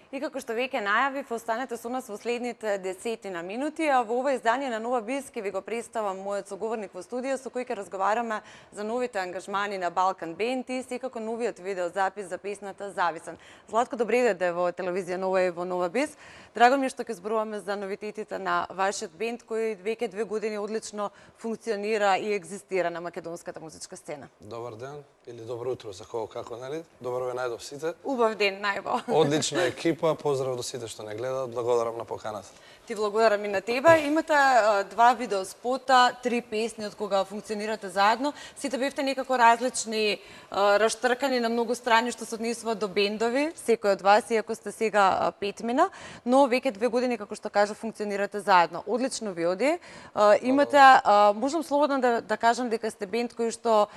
И како што веќе најавив, останете со нас во следните 10 минути, а во ова издание на Нова Биз ќе ви го представам мојот соговорник во студио со кој ќе разговараме за новите ангажмани на Балкан Бенд и секако новиот видеозапис за песната Зависен. Златко, добре дојде во телевизија Нова и во Нова Биз. Драго ми е што ќе зборуваме за новитетите на вашиот бенд кој веќе 2 години одлично функционира и екзистира на македонската музичка сцена. Добар ден или добро утро за кого како, нели? Добро ве најдов сите. Убав ден, најбо. Одлична екипа, поздрав до сите што не гледаат, благодарам на поканата. Ти благодарам и на тебе. Имате 2 видеоспота, 3 песни од кога функционирате заедно. Сите бевте некако различни, раштркани на многу страни што се однесува до бендови, секој од вас, иако сте сега петмина, но веќе 2 години, како што кажа, функционирате заедно. Одлично ви оди. Имате, можам слободно да кажам дека сте бенд кој што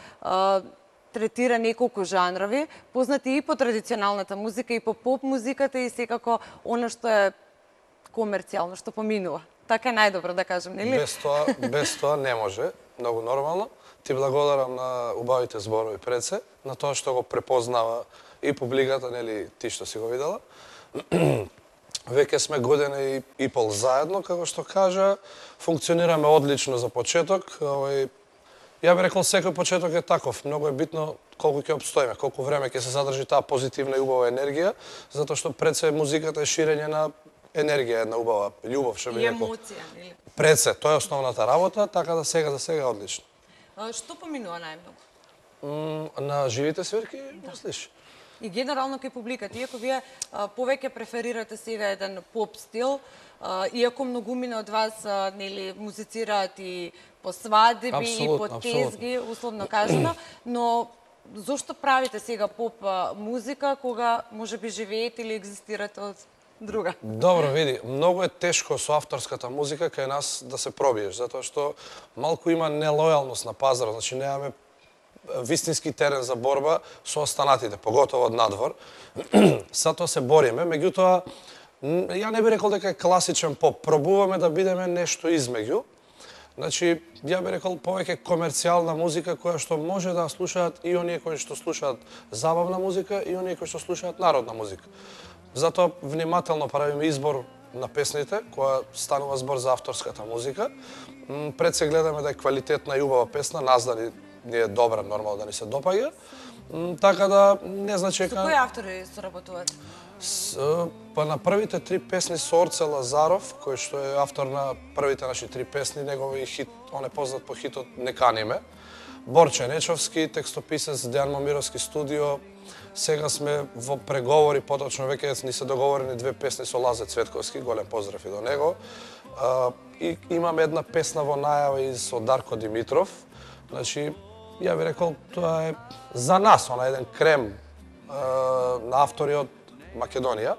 третира неколку жанрови, познати и по традиционалната музика, и по поп музиката, и секако она што е комерцијално, што поминува. Така е најдобро да кажем, нели? Без тоа не може, многу нормално. Ти благодарам на убавите зборови пред се, на тоа што го препознава и публиката, нели, ти што си го видела. Веќе сме година и пол заедно, како што кажа, функционираме одлично за почеток. Ја би рекол секој почеток е таков. Многу е битно колку ќе обстоиме, колку време ќе се задржи таа позитивна и убава енергија, затоа што пред се музиката е ширење на енергија, една убава љубов, што би рекол. И емоција, нели? Пред се, тоа е основната работа, така да сега за сега е одлично. Што поминува најмногу? На живите свирки, мислиш? И генерално кај публиката, иако вие повеќе преферирате сега еден поп стил, иако многумина од вас нели музицираат и по свадеби и по тезги, условно кажано, но зошто правите сега поп музика кога можеби живеете или екзистирате од друга? Добро, види, многу е тешко со авторската музика кај нас да се пробиеш, затоа што малку има нелојалност на пазарот, значи немаме вистински терен за борба со останатите, поготово од надвор. Са тоа се бориме, меѓутоа, ја не би рекол дека е класичен поп, пробуваме да бидеме нешто измеѓу. Значи, ја би рекол повеќе комерцијална музика која што може да слушаат и оние кои што слушаат забавна музика и оние кои што слушаат народна музика. Затоа внимателно правиме избор на песните, која станува збор за авторската музика. Пред се гледаме да е квалитетна и убава песна, нас да ни е добра, нормално да ни се допаѓа. Така да не значи Со кои автори соработувате? Па на првите 3 песни со Орце Лазаров, кој што е автор на првите наши 3 песни, негови хит, он е познат по хитот Не каниме. Борче Нечовски, текстописец Дејан Момировски студио. Сега сме во преговори, поточно веќе ни се договорени 2 песни со Лазе Цветковски, голем поздрав и до него. И имаме една песна во најава и со Дарко Димитров. Значи, ја би рекол, тоа е за нас, она еден крем на автори од Македонија.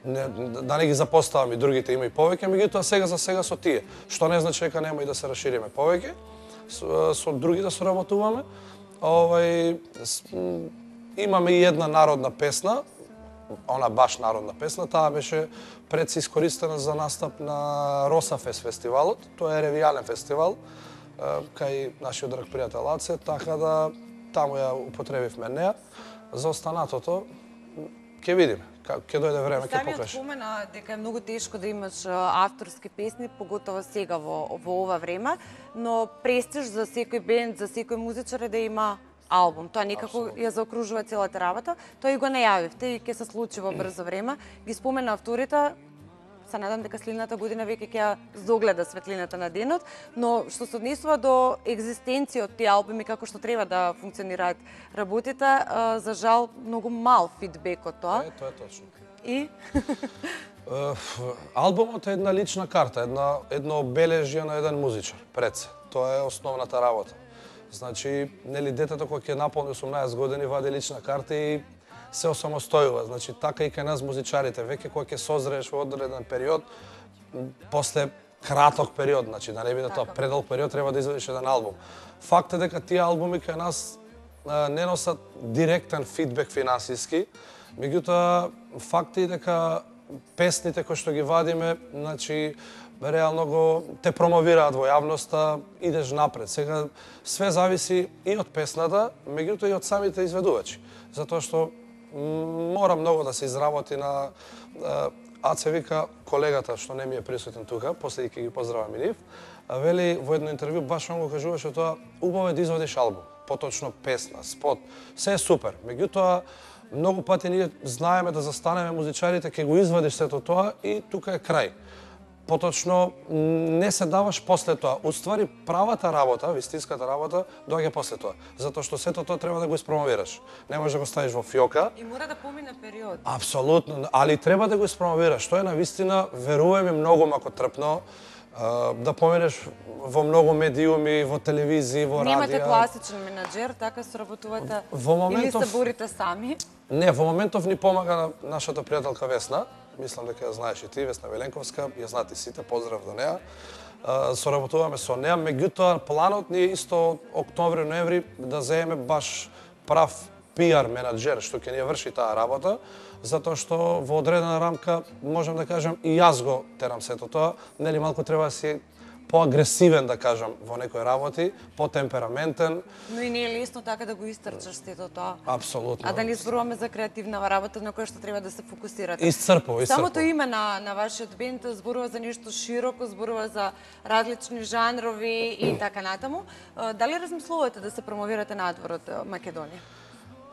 Да не ги запоставам и другите, има и повеќе, меѓутоа сега за сега со тие. Што не значи дека нема и да се расшириме повеќе, со други да соработуваме. Имаме и една народна песна, она баш народна песна, таа беше пред се искористена за настап на Росафест фестивалот, тоа е ревијален фестивал, кај нашиот драг пријател Аце, така да таму ја употребивме неа. За останатото ќе видиме, ќе дојде време, ќе покаже. Самиот спомена дека е многу тешко да имаш авторски песни, поготово сега во ова време, но престиж за секој бенд, за секој музичар е да има албум. Тоа некако ја заокружува целата работа. Тоа и го најавивте и ќе се случи во брзо време. Ги спомена авторите, се надам дека следната година веќе ќе зогледа светлината на денот, но што се однесува до екзистенција од тие албуми, како што треба да функционираат работите, за жал многу мал фидбек од тоа. Тоа е точно. И? Албумот е една лична карта, едно обележје на еден музичар, пред се. Тоа е основната работа. Значи, нели детето кога ќе наполни 18 години вади лична карта и се осамостојува. Значи, така и кај нас музичарите, веќе кога ќе созрееш во одреден период, после краток период, значи да не биде тоа предолг период, треба да извадиш еден албум. Факт е дека тие албуми кај нас не носат директен фидбек финансиски, меѓутоа факт е дека песните кои што ги вадиме, значи реално го те промовираат во јавноста, идеш напред. Сега све зависи и од песната, меѓутоа и од самите изведувачи. Затоа што мора многу да се изработи на Аце вика колегата што не ми е присутен тука, после ќе ги поздравам и нив, вели во едно интервју баш он го кажуваше тоа, убаво е да извадиш албум, поточно песна, спот, се е супер. Меѓутоа многу пати ние знаеме да застанеме музичарите, ќе го извадиш сето тоа и тука е крај. Поточно не се даваш после тоа. Уствари правата работа, вистинската работа доаѓа после тоа, затоа што сето тоа треба да го испромовираш. Не можеш да го ставиш во фиока. И мора да помине период. Апсолутно, али треба да го испромовираш. Тоа е навистина, веруваме многу мако трпно, да поминеш во многу медиуми, во телевизии, во радио. Немате класичен менаџер, така соработувате или се борите сами? Не, во моментов ни помага нашата пријателка Весна. Мислам дека ја знаеш и ти, Весна Веленковска, ја знаат и сите, поздрав до неа. Соработуваме со неа, меѓутоа планот ни е исто октомври, ноември да земеме баш прав пиар менаџер што ќе ни ја врши таа работа, затоа што во одредена рамка можам да кажам и јас го терам сето тоа, нели малку треба да си поагресивен, да кажам, во некои работи, потемпераментен. Но и не е лесно така да го истрчаш сето тоа. Апсолутно. А да не зборуваме за креативна работа на која што треба да се фокусирате. Исцрпо. Самото име на вашиот бенд зборува за нешто широко, зборува за различни жанрови и така натаму. Дали размислувате да се промовирате надвор од Македонија?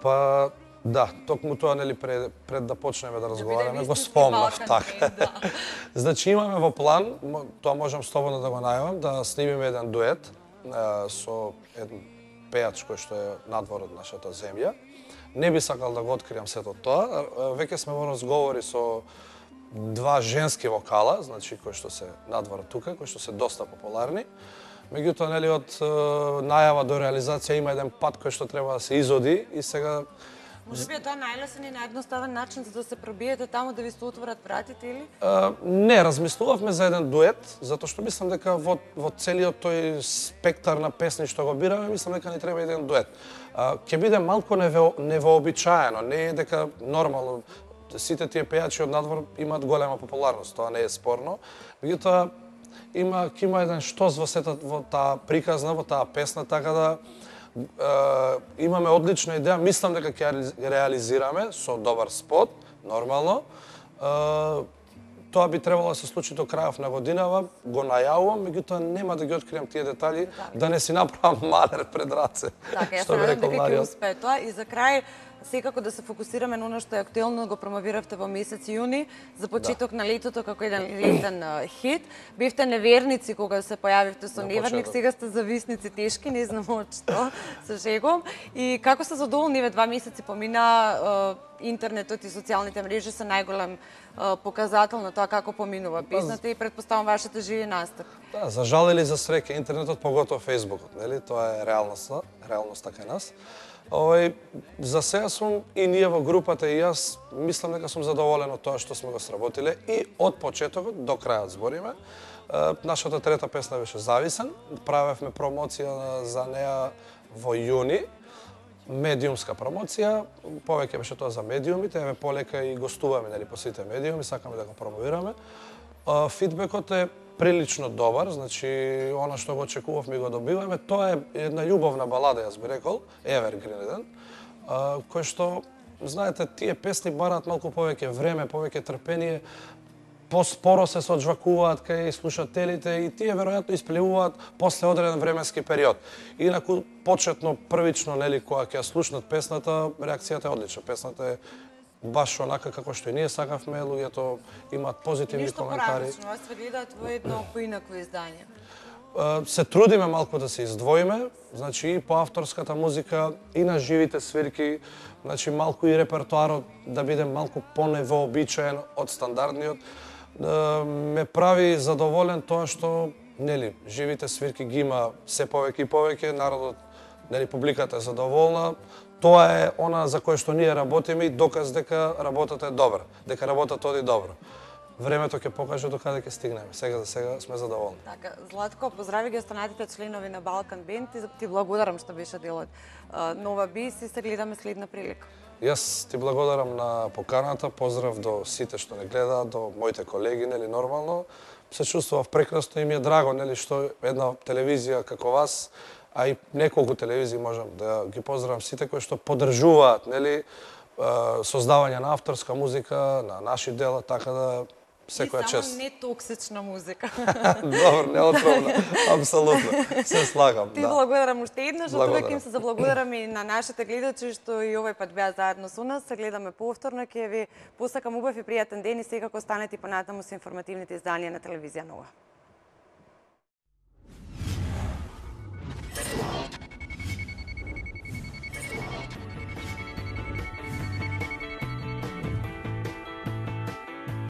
Па да, токму тоа нели пред да почнеме да разговараме го спомнав така. Да. Значи имаме во план, тоа можам слободно да го најавам, да снимиме еден дует со еден пејач кој што е надвор од нашата земја. Не би сакал да го откриам сето тоа, веќе сме во разговори со два женски вокала, значи кои што се надвор тука, кои што се доста популарни. Меѓутоа нели од најава до реализација има еден пат кој што треба да се изоди и сега Може би е тоа најлесен и наједноставен начин за да се пробиете таму да ви се отворат вратите или? Не, размислувавме за еден дует, затоа што мислам дека во целиот тој спектар на песни што го бираме, мислам дека ни треба еден дует. Ќе биде малку невообичаено, не е дека нормално сите тие пејачи од надвор имаат голема популарност, тоа не е спорно. Меѓутоа ќе има еден штос во таа приказна, во таа песна, така да имаме одлична идеја, мислам дека ќе ја реализираме со добар спот, нормално. Тоа би требало да се случи до крајов на годинава, го најавувам, меѓутоа нема да ги откриам тие детали, да не си направам малер пред раце. Така, јас се надам дека ќе успее тоа. И за крај, секако да се фокусираме на оно што е актуелно, го промовиравте во месец јуни, за почеток на летото како еден летен хит. Бевте неверници кога се појавивте со Неверник, сега сте зависници тешки, не знам од што, се шегувам. И како се задоволни, 2 месеци помина, интернетот и социјалните мрежи се најголем показател на тоа како поминува песната и предпоставам вашите живи настапи. Да, за жал или за среќа, интернетот, поготово Фејсбукот, нели? Тоа е реалноста кај нас. За сега сум и ние во групата и јас мислам дека сум задоволен од тоа што сме го сработиле и од почетокот до крајот збориме. Нашата трета песна беше Зависен, правевме промоција за неа во јуни, медиумска промоција, повеќе беше тоа за медиумите, еве полека и гостуваме нели по сите медиуми, сакаме да го промовираме. Фидбекот е прилично добар, значи она што го очекувавме го добиваме, тоа е една љубовна балада, јас би рекол, Evergreen еден, кој што, знаете, тие песни бараат малку повеќе време, повеќе трпение, поспоро се соджвакуваат кај слушателите и тие веројатно исплевуваат после одреден временски период. Инаку почетно првично нели кога ќе слушнат песната, реакцијата е одлична. Песната е баш онака како што и ние сакавме, луѓето имаат позитивни коментари. Ништо поразлично, вас ве гледаат во едно поинако издање. Се трудиме малку да се издвоиме, значи и по авторската музика, и на живите свирки, значи малку и репертоарот да биде малку поневообичаен од стандардниот. Ме прави задоволен тоа што нели живите свирки ги има се повеќе и повеќе, народот, нели публиката е задоволна. Тоа е она за кое што ние работиме и доказ дека работата е добра, дека работата оди добро. Времето ќе покаже до каде ќе стигнеме. Сега за сега сме задоволни. Така, Златко, поздрави ги останатите членови на Балкан Бенд и ти благодарам што беше дел од Нова Бис и се гледаме следна прилика. Јас ти благодарам на поканата, поздрав до сите што не гледаат, до моите колеги, нели нормално. Се чувствував прекрасно и ми е драго, нели што една телевизија како вас, а и неколку телевизии можам да ги поздравам сите кои што поддржуваат, нели создавање на авторска музика, на наши дела, така да секоја И чест. само нетоксична музика. Добро, неотровно, апсолутно. Се слагам, Ти да. благодарам уште еднаш, од Благодарам. тоа ќе им се заблагодарам и на нашите гледачи што и овој пат беа заедно со нас. Се гледаме повторно, ќе ви посакам убав и пријатен ден и секако останете понатаму со информативните изданија на телевизија Нова.